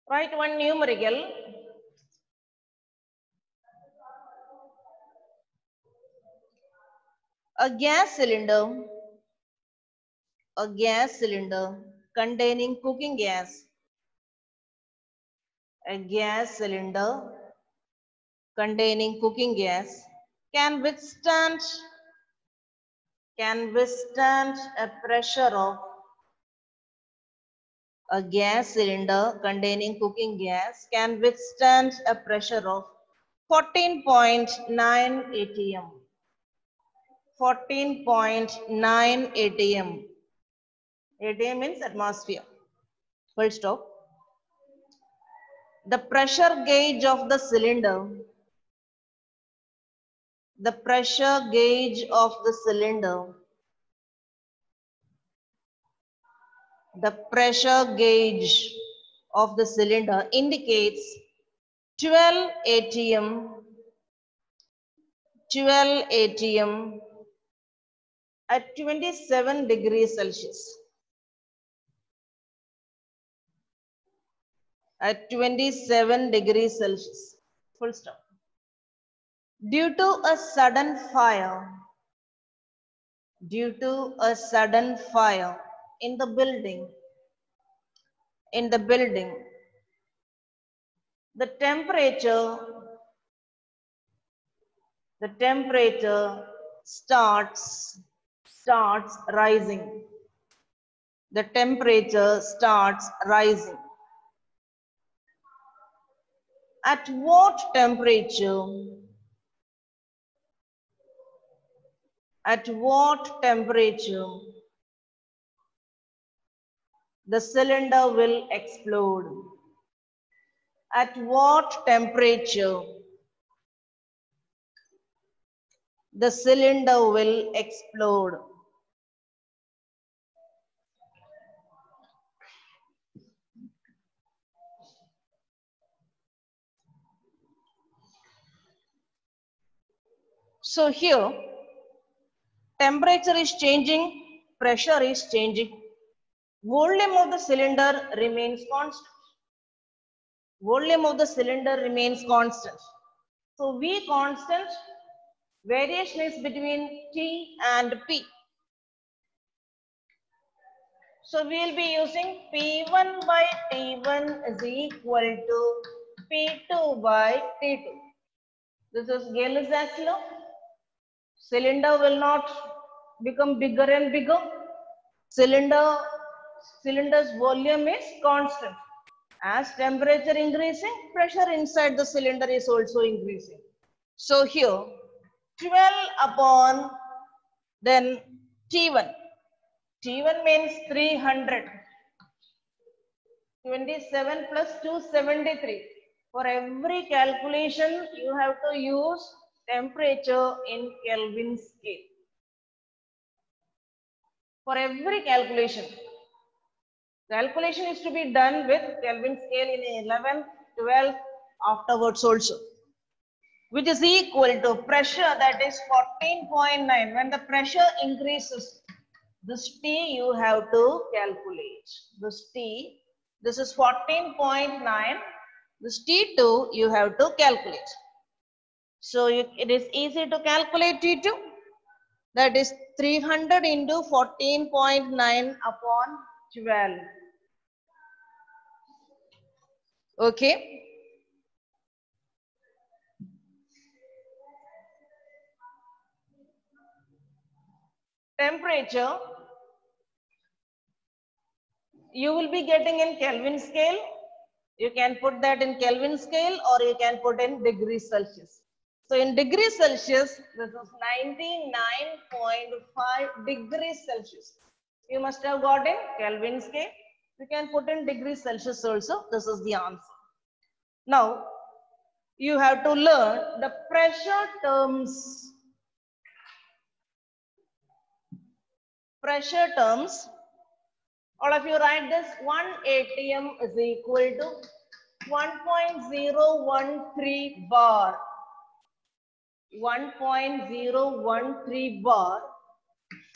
Write one numerical. A gas cylinder containing cooking gas. A gas cylinder containing cooking gas can withstand a pressure of a gas cylinder containing cooking gas can withstand a pressure of 14.9 atm. 14.9 atm. Atm means atmosphere. Full stop. The pressure gauge of the cylinder. The pressure gauge of the cylinder. The pressure gauge of the cylinder indicates 12 atm at 27 degrees Celsius. At 27 degrees Celsius. Full stop. Due to a sudden fire in the building, the temperature starts rising. The temperature starts rising. At what temperature? The cylinder will explode? At what temperature the cylinder will explode? So here, temperature is changing, pressure is changing. Volume of the cylinder remains constant. So V constant, variation is between T and P. So we will be using P1 by T1 is equal to P2 by T2. This is Gay-Lussac law. Cylinder will not become bigger and bigger. Cylinder's volume is constant. As temperature increasing, pressure inside the cylinder is also increasing. So here 12 upon then T1. T1 means 300. 27 plus 273. For every calculation, you have to use temperature in Kelvin scale. For every calculation is to be done with Kelvin scale in 11, 12, afterwards also, which is equal to pressure, that is 14.9. When the pressure increases, this T you have to calculate. This T, this is 14.9. This T2 you have to calculate. So it is easy to calculate T2. That is 300 into 14.9 upon 12. Okay. Temperature you will be getting in Kelvin scale. You can put that in Kelvin scale or you can put in degrees Celsius. So in degrees Celsius, this is 99.5 degrees Celsius. You must have got in Kelvin scale. You can put in degrees Celsius also. This is the answer. Now, you have to learn the pressure terms. All of you write this. 1 atm is equal to 1.013 bar. 1.013 bar,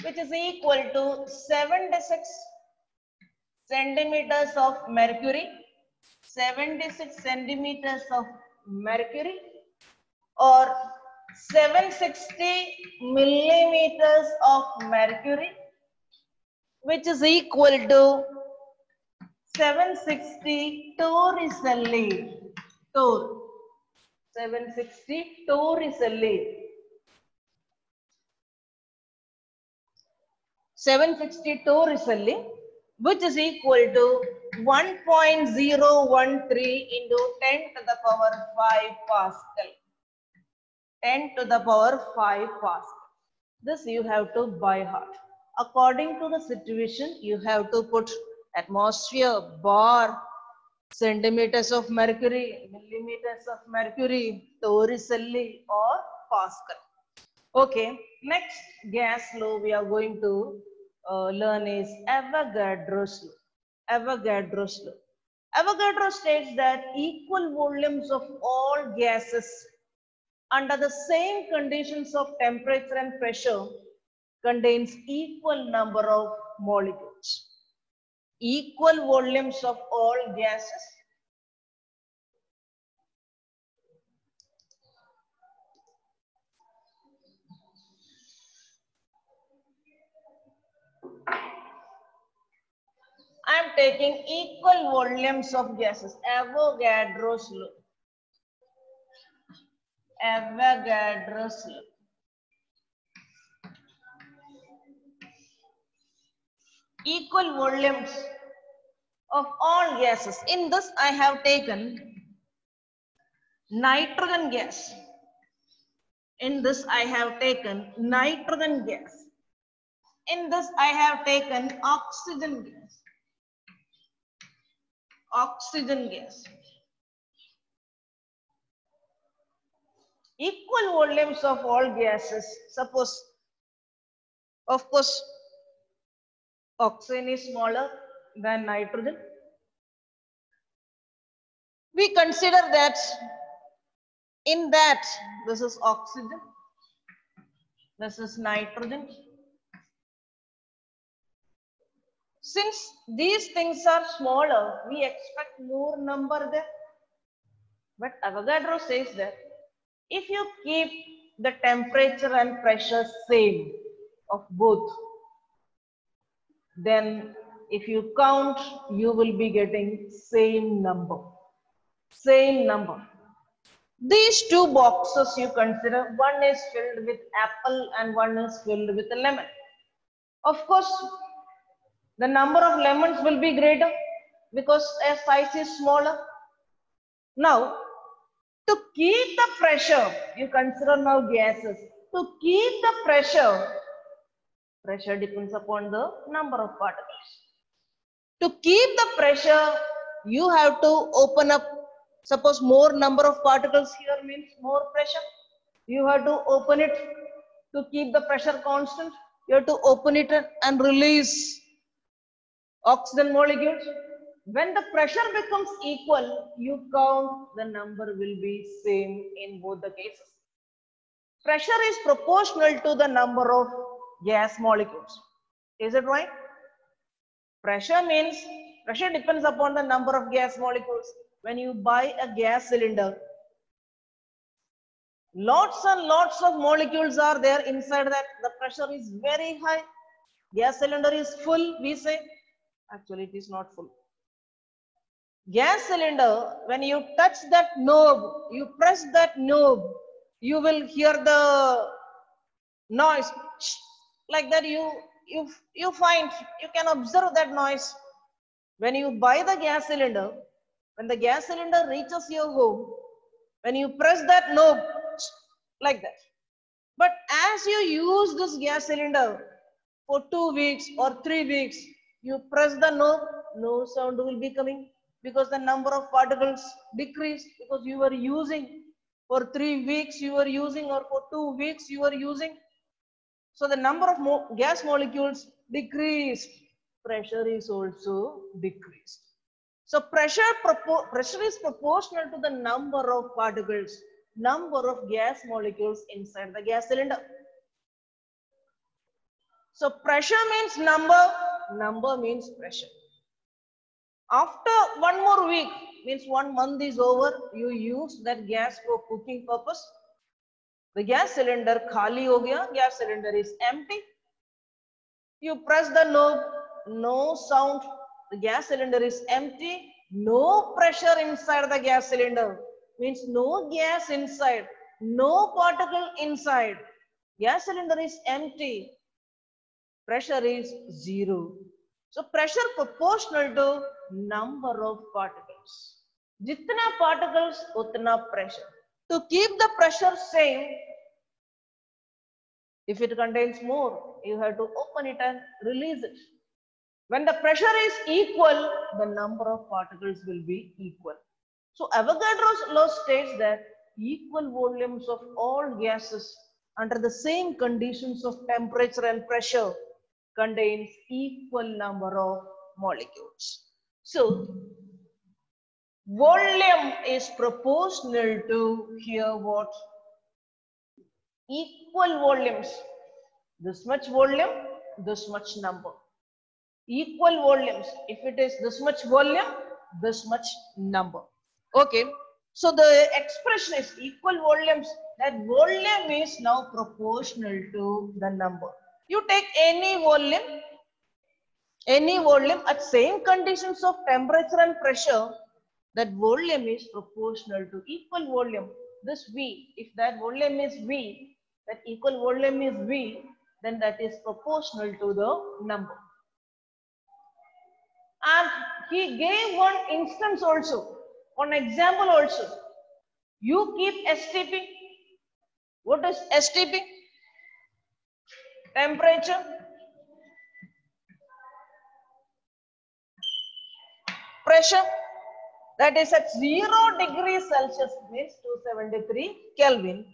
which is equal to 76 centimeters of mercury, 76 centimeters of mercury or 760 millimeters of mercury, which is equal to 760 torricelli. 760 torricelli. 760 torricelli, which is equal to 1.013 into 10 to the power 5 Pascal. 10 to the power 5 Pascal. This you have to by heart. According to the situation, you have to put atmosphere, bar, centimeters of mercury, millimeters of mercury, torricelli or Pascal. Okay, next gas law we are going to learn is Avogadro's law. Avogadro's law. Avogadro states that equal volumes of all gases under the same conditions of temperature and pressure contains equal number of molecules. Equal volumes of all gases. I am taking equal volumes of gases. Avogadro's law. Avogadro's law. Equal volumes of all gases. In this, I have taken nitrogen gas. In this, I have taken nitrogen gas. In this, I have taken oxygen gas. Oxygen gas. Equal volumes of all gases. Suppose, of course, oxygen is smaller than nitrogen. We consider that in that this is oxygen, this is nitrogen. Since these things are smaller, we expect more number there. But Avogadro says that if you keep the temperature and pressure same of both, then if you count, you will be getting same number. Same number. These two boxes you consider, one is filled with apple and one is filled with a lemon. Of course, the number of lemons will be greater because a size is smaller. Now, to keep the pressure, you consider now gases. To keep the pressure depends upon the number of particles. To keep the pressure, you have to open up. Suppose more number of particles here means more pressure. You have to open it to keep the pressure constant. You have to open it and release oxygen molecules. When the pressure becomes equal, you count, the number will be same in both the cases. Pressure is proportional to the number of gas molecules. Is it right? Pressure means pressure depends upon the number of gas molecules. When you buy a gas cylinder, lots and lots of molecules are there inside that. The pressure is very high. Gas cylinder is full, we say. Actually, it is not full. Gas cylinder, when you touch that knob, you press that knob, you will hear the noise. Like that, you find, you can observe that noise. When you buy the gas cylinder, when the gas cylinder reaches your home, when you press that knob, like that. But as you use this gas cylinder for 2 weeks or 3 weeks, you press the knob, no sound will be coming because the number of particles decrease because you were using for 3 weeks, you were using, or for 2 weeks you were using. So the number of gas molecules decreased. Pressure is also decreased. So pressure is proportional to the number of particles, number of gas molecules inside the gas cylinder. So pressure means number, number means pressure. After one more week, means 1 month is over, you use that gas for cooking purpose. The gas cylinder khali ho gaya, gas cylinder is empty. You press the knob, no sound, the gas cylinder is empty, no pressure inside the gas cylinder, means no gas inside, no particle inside. Gas cylinder is empty, pressure is 0. So pressure proportional to number of particles. Jitna particles, utna pressure. To keep the pressure same, if it contains more, you have to open it and release it. When the pressure is equal, the number of particles will be equal. So Avogadro's law states that equal volumes of all gases under the same conditions of temperature and pressure contains equal number of molecules. So volume is proportional to here what? Equal volumes. This much volume, this much number. Equal volumes. If it is this much volume, this much number. Okay. So the expression is equal volumes. That volume is now proportional to the number. You take any volume at same conditions of temperature and pressure, that volume is proportional to equal volume. This V, if that volume is V, that equal volume is V, then that is proportional to the number. And he gave one instance also, one example also. You keep STP. What is STP? Temperature, pressure, that is at 0 degrees Celsius, means 273 Kelvin,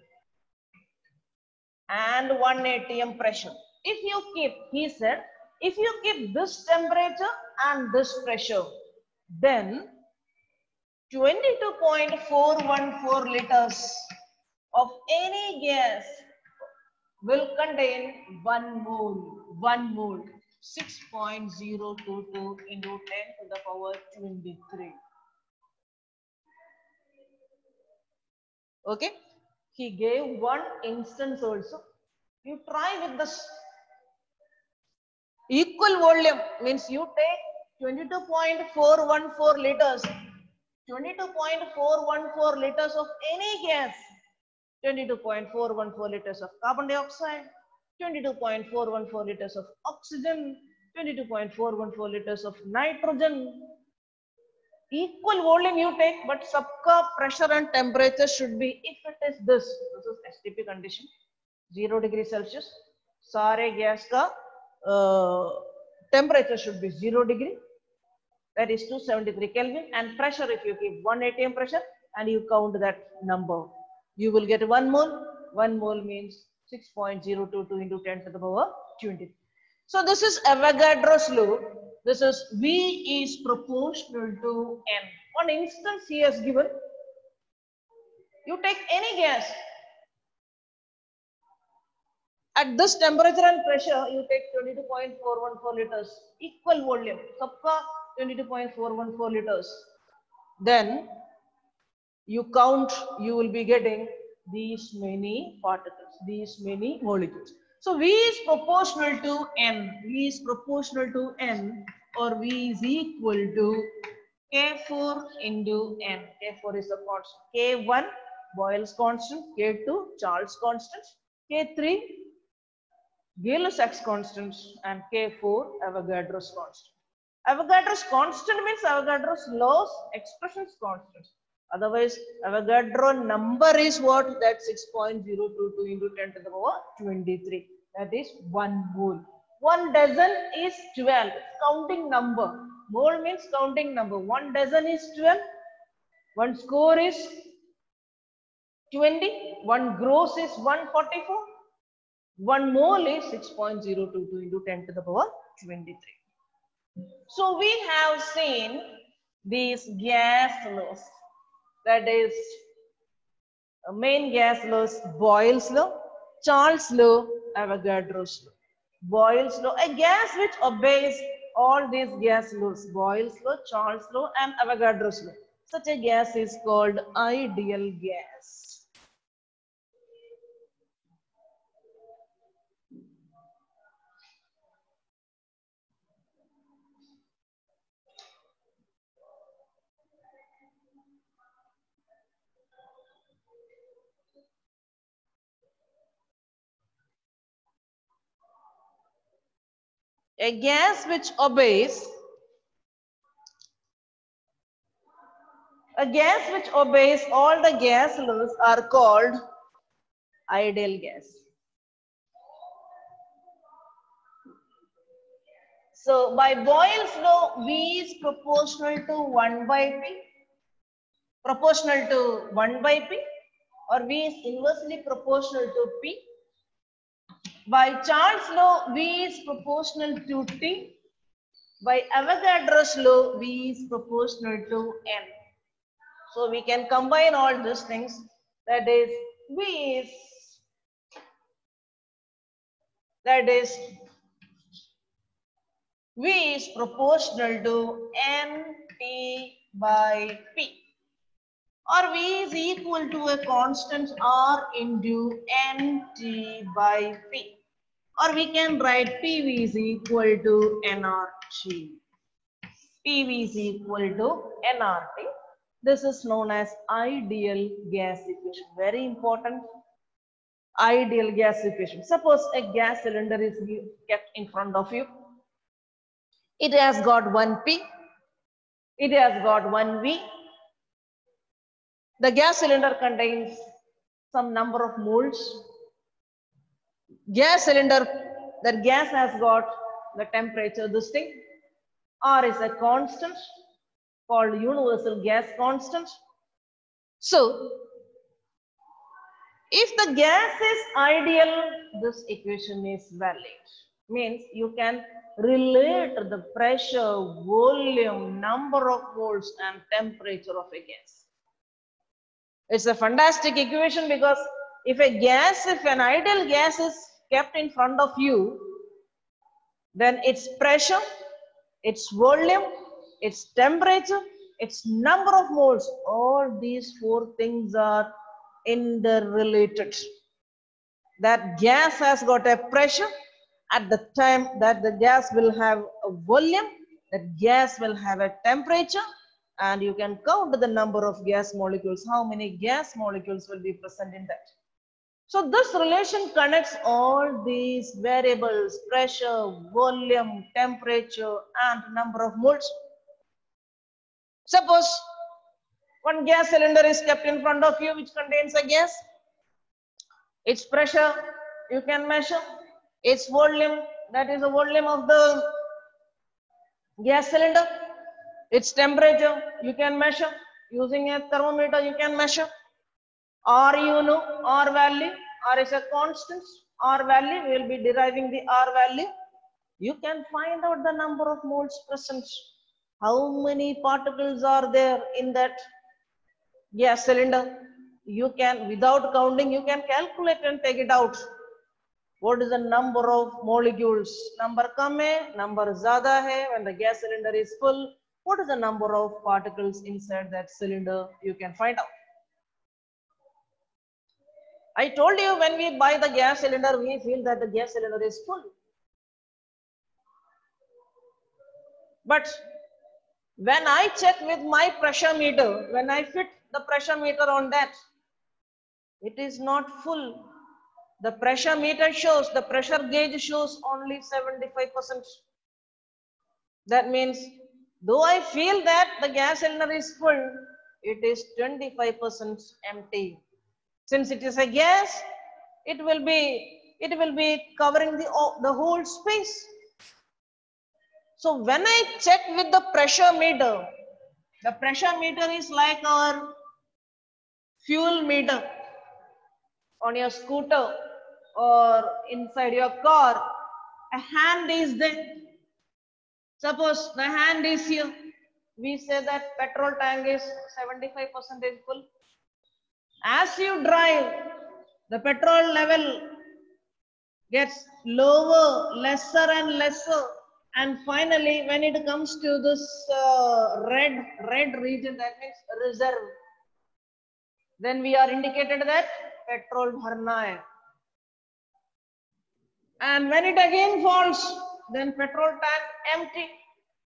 and 1 atm pressure. If you keep, he said, if you keep this temperature and this pressure, then 22.414 liters of any gas will contain 1 mole. 6.022 into 10 to the power 23. Okay. He gave one instance also. You try with this. Equal volume means you take 22.414 liters. 22.414 liters of any gas. 22.414 liters of carbon dioxide. 22.414 liters of oxygen. 22.414 liters of nitrogen. Equal volume you take, but sabka pressure and temperature should be, if it is this is STP condition, 0 degrees Celsius, sare gas ka temperature should be 0 degree, that is 273 Kelvin, and pressure, if you keep 1 atm pressure and you count that number, you will get 1 mole. 1 mole means 6.022 into 10 to the power 20. So this is Avogadro's law. This is V is proportional to N. One instance he has given. You take any gas. At this temperature and pressure, you take 22.414 liters. Equal volume. Sabka 22.414 liters. Then you count, you will be getting these many particles, these many molecules. So V is proportional to N. V is proportional to N, or V is equal to K4 into N. K4 is the constant. K1 Boyle's constant. K2 Charles constant. K3 Gay-Lussac's constant, and K4 Avogadro's constant. Avogadro's constant means Avogadro's laws expressions constant. Otherwise, Avogadro number is what? That 6.022 into 10 to the power 23. That is 1 mole. 1 dozen is 12. Counting number. Mole means counting number. 1 dozen is 12. 1 score is 20. 1 gross is 144. 1 mole is 6.022 into 10 to the power 23. So we have seen these gas laws. That is main gas laws: Boyle's law, Charles' law, Avogadro's law. Boyle's law, a gas which obeys all these gas laws, Boyle's law, Charles' law, and Avogadro's law. Such a gas is called ideal gas. A gas which obeys all the gas laws are called ideal gas. So by Boyle's law, V is proportional to 1 by P, or V is inversely proportional to P. By Charles' law, V is proportional to T. By Avogadro's law, V is proportional to N. So we can combine all these things. That is V is proportional to NT by P, or V is equal to a constant R into NT by P, or we can write PV is equal to nRT. PV is equal to nRT. This is known as ideal gas equation. Very important. Ideal gas equation. Suppose a gas cylinder is kept in front of you. It has got one P. It has got one V. The gas cylinder contains some number of moles. Gas cylinder, that gas has got the temperature, this thing. R is a constant called universal gas constant. So, if the gas is ideal, this equation is valid. Means you can relate the pressure, volume, number of moles and temperature of a gas. It's a fantastic equation because if an ideal gas is kept in front of you, then its pressure, its volume, its temperature, its number of moles, all these four things are interrelated. That gas has got a pressure. At the time that the gas will have a volume, that gas will have a temperature, and you can count the number of gas molecules, how many gas molecules will be present in that. So this relation connects all these variables: pressure, volume, temperature, and number of moles. Suppose one gas cylinder is kept in front of you which contains a gas. Its pressure you can measure. Its volume, that is the volume of the gas cylinder. Its temperature you can measure. Using a thermometer you can measure. R you know, R value. R is a constant. R value, we will be deriving the R value. You can find out the number of moles present. How many particles are there in that gas cylinder? You can, without counting, you can calculate and take it out. What is the number of molecules? Number kam hai, number zyada hai. When the gas cylinder is full, what is the number of particles inside that cylinder? You can find out. I told you when we buy the gas cylinder, we feel that the gas cylinder is full. But when I check with my pressure meter, when I fit the pressure meter on that, it is not full. The pressure meter shows, the pressure gauge shows only 75%. That means, though I feel that the gas cylinder is full, it is 25% empty. Since it is a gas, it will be covering the whole space. So when I check with the pressure meter is like our fuel meter on your scooter or inside your car. A hand is there. Suppose the hand is here. We say that petrol tank is 75% full. As you drive, the petrol level gets lower, lesser and lesser, And finally, when it comes to this red region, that means reserve, then we are indicated that petrol bharna hai. And when it again falls, then petrol tank empty.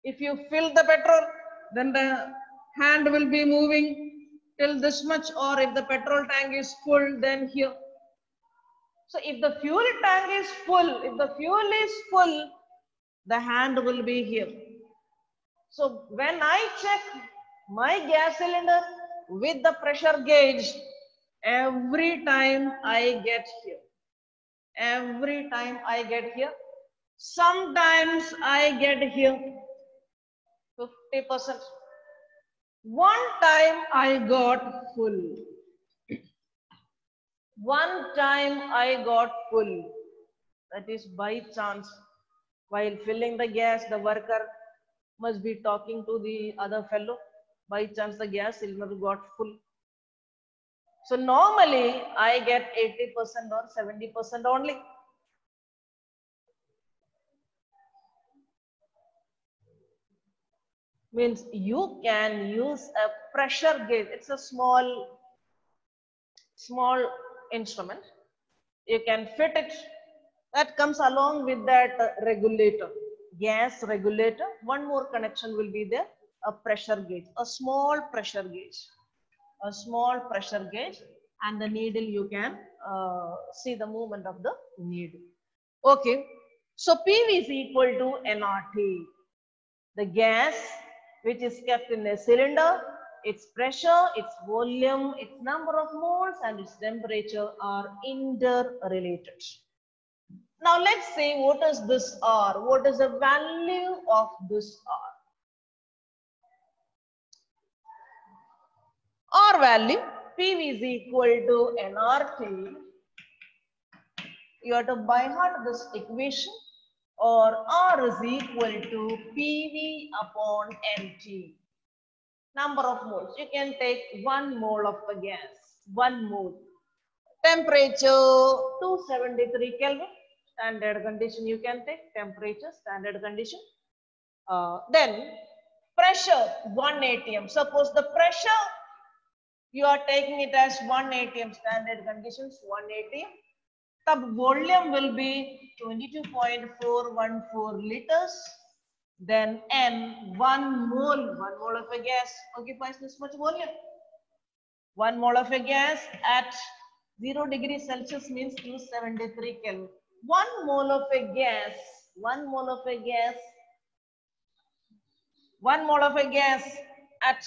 If you fill the petrol, then the hand will be moving till this much, or if the petrol tank is full, then here. So if the fuel tank is full, if the fuel is full, the hand will be here. So when I check my gas cylinder with the pressure gauge, every time I get here. Every time I get here. Sometimes I get here 50%. One time I got full. One time I got full. That is by chance. While filling the gas, the worker must be talking to the other fellow. By chance, the gas cylinder got full. So normally I get 80% or 70% only. Means you can use a pressure gauge. It's a small instrument. You can fit it. That comes along with that regulator, gas regulator. One more connection will be there, a pressure gauge, a small pressure gauge, and the needle you can see the movement of the needle. Okay, so PV is equal to nRT. The gas which is kept in a cylinder, its pressure, its volume, its number of moles, and its temperature are interrelated. Now let's say what is this R? What is the value of this R? R value, PV is equal to nRT. You have to by heart this equation, or R is equal to PV upon NT. Number of moles. You can take 1 mole of the gas, 1 mole. Temperature 273 Kelvin. Standard condition you can take, temperature, standard condition. Then pressure 1 atm. Suppose the pressure you are taking it as 1 atm, standard conditions 1 atm. The volume will be 22.414 liters. Then N, 1 mole of a gas occupies this much volume. 1 mole of a gas at 0 degrees Celsius means 273 Kelvin. 1 mole of a gas, 1 mole of a gas, 1 mole of a gas at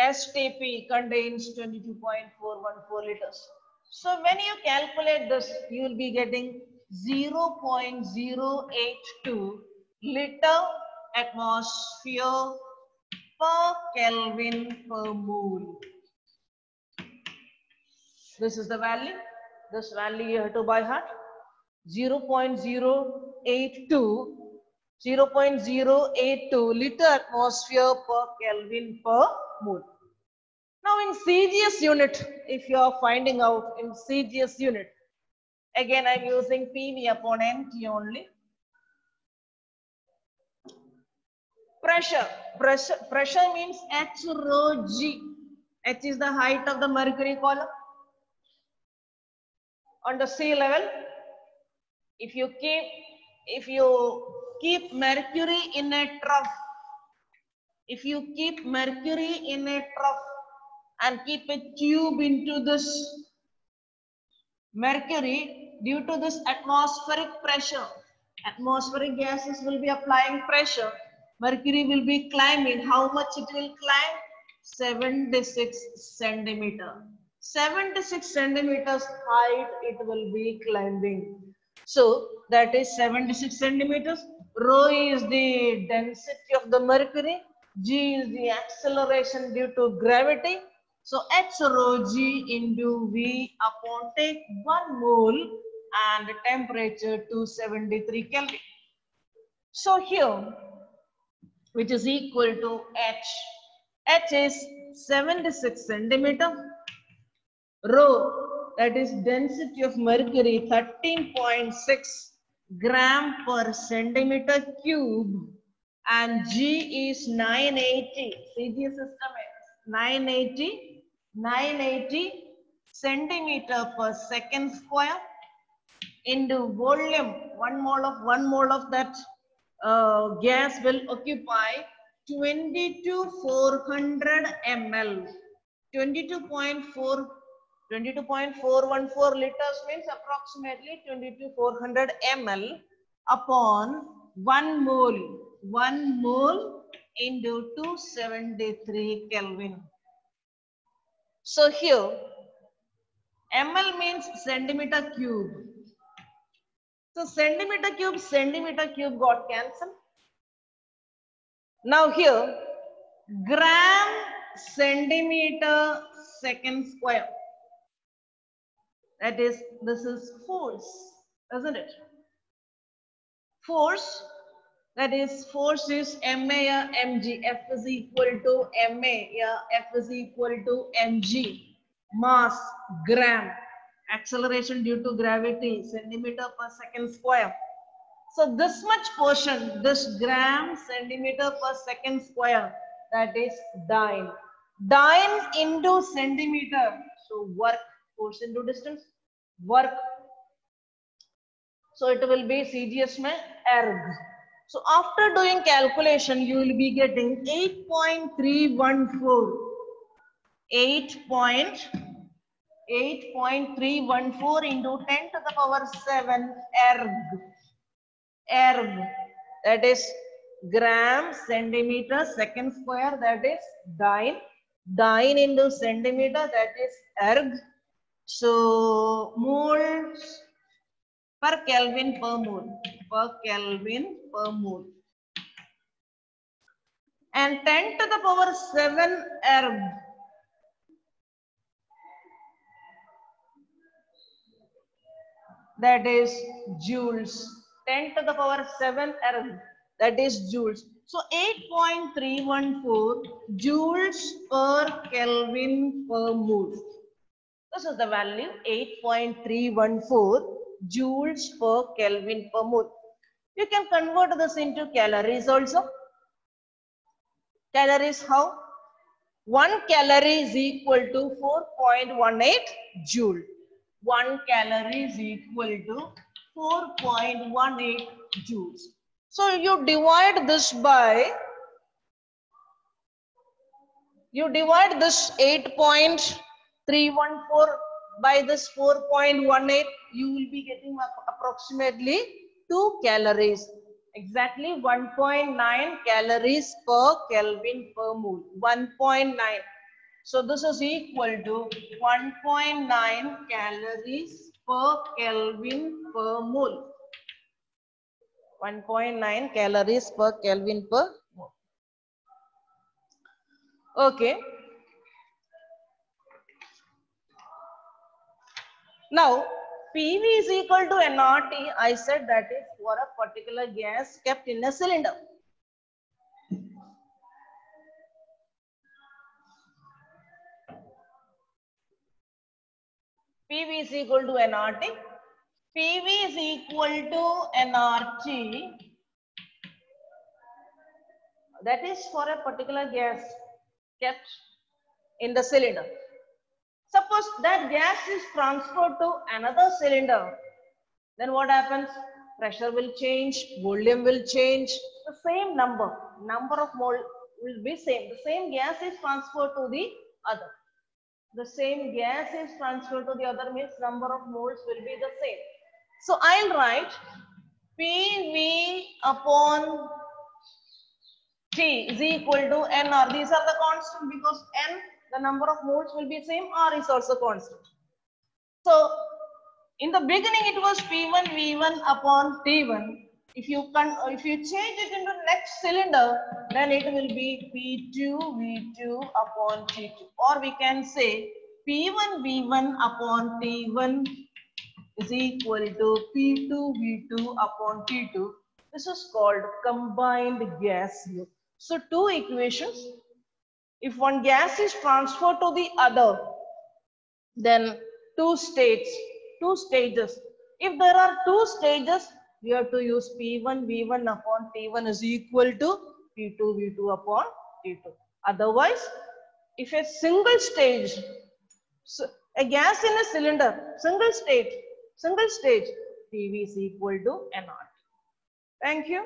STP contains 22.414 liters. So when you calculate this, you will be getting 0.082 liter atmosphere per Kelvin per mole. This is the value. This value you have to by heart. 0.082 liter atmosphere per Kelvin per mole. Now in CGS unit, if you are finding out in CGS unit, again I am using PV upon NT only. Pressure means H rho G. H is the height of the mercury column on the sea level. If you keep mercury in a trough, and keep a tube into this mercury, due to this atmospheric pressure, atmospheric gases will be applying pressure, mercury will be climbing. How much it will climb? 76 centimeter. 76 centimeters height it will be climbing. So that is 76 centimeters. Rho is the density of the mercury. G is the acceleration due to gravity. So H rho G into V upon take 1 mole and temperature 273 Kelvin. So here, which is equal to H. H is 76 centimeter. Rho, that is density of mercury 13.6. gram per centimeter cube, and G is 980. CG system is 980 centimeter per second square into volume. 1 mole of that gas will occupy 22,400 ml. 22.414 liters means approximately 22,400 ml upon 1 mole. 1 mole into 273 Kelvin. So here ml means centimeter cube. So centimeter cube got cancelled. Now here gram centimeter second square. That is, this is force, isn't it? Force, that is, force is MA या mg. F is equal to MA या F is equal to mg. Mass, gram. Acceleration due to gravity, centimeter per second square. So this much portion, this gram centimeter per second square, that is dyne. Dyne into centimeter. So work, force into distance, work. So it will be CGS mein erg. So after doing calculation, you will be getting 8.314. 8.314 into 10 to the power 7 erg. Erg, that is gram centimeter second square, that is dyne. Dyne into centimeter, that is erg. So moles per Kelvin per mole. Per Kelvin per mole. And 10 to the power 7 erg. That is joules. 10 to the power 7 erg. That is joules. So 8.314 joules per Kelvin per mole. This is the value, 8.314 joules per Kelvin per mole. You can convert this into calories also. Calories how? 1 calorie is equal to 4.18 joule. 1 calorie is equal to 4.18 joules. So you divide this 8.314 by this 4.18, you will be getting approximately 2 calories. Exactly 1.9 calories per Kelvin per mole. 1.9. So this is equal to 1.9 calories per Kelvin per mole. 1.9 calories per Kelvin per mole. Okay. Now, PV is equal to nRT. I said that is for a particular gas kept in a cylinder. PV is equal to nRT. PV is equal to nRT. That is for a particular gas kept in the cylinder. Suppose that gas is transferred to another cylinder. Then what happens? Pressure will change, volume will change. The same number of mole will be same. The same gas is transferred to the other. The same gas is transferred to the other means number of moles will be the same. So I'll write PV upon T is equal to NR. These are the constant because N, the number of moles will be same, R is also constant. So in the beginning it was P1 V1 upon T1. If you change it into next cylinder, then it will be P2 V2 upon T2. Or we can say P1 V1 upon T1 is equal to P2 V2 upon T2. This is called combined gas loop. So two equations. If one gas is transferred to the other, then two stages. If there are two stages, you have to use P1 V1 upon T1 is equal to P2 V2 upon T2. Otherwise, if a single stage, a gas in a cylinder, single stage, PV is equal to NR. Thank you.